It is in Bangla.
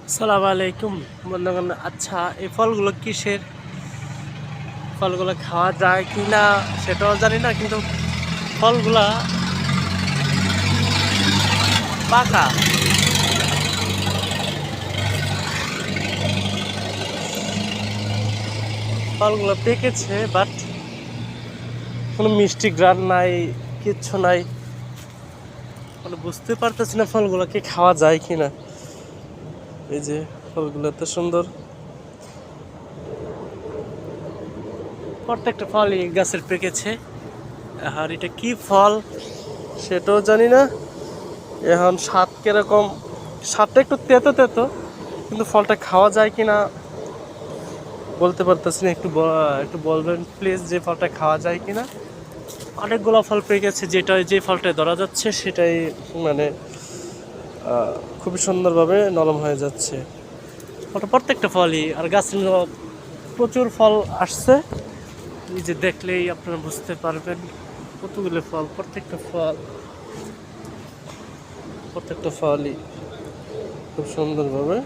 আসসালামু আলাইকুম বন্ধুগণ। আচ্ছা, এই ফলগুলো কিসের? ফলগুলো খাওয়া যায় কি না সেটাও জানি না, কিন্তু ফলগুলা পাকা। ফলগুলো পেকেছে, বাট কোনো মিষ্টি গ্রান নাই, কিচ্ছু নাই। মানে বুঝতে পারতেছি না ফলগুলোকে খাওয়া যায় কি না। এই যে ফলগুলো এত সুন্দর, প্রত্যেকটা ফলই গাছের পেকেছে। আর এটা কি ফল সেটাও জানি না। এখন স্বাদ কিরকম, স্বাদটা একটু তেতো তেতো, কিন্তু ফলটা খাওয়া যায় কিনা বলতে পারতেছি না। একটু বলবেন প্লিজ যে ফলটা খাওয়া যায় কিনা। অনেকগুলো ফল পেয়ে গেছে, যে ফলটায় ধরা যাচ্ছে সেটাই মানে খুবই সুন্দরভাবে নরম হয়ে যাচ্ছে। ফলটা প্রত্যেকটা ফলই, আর গাছের প্রচুর ফল আসছে। এই যে দেখলেই আপনারা বুঝতে পারবেন কতগুলো ফল, প্রত্যেকটা ফলই খুব সুন্দরভাবে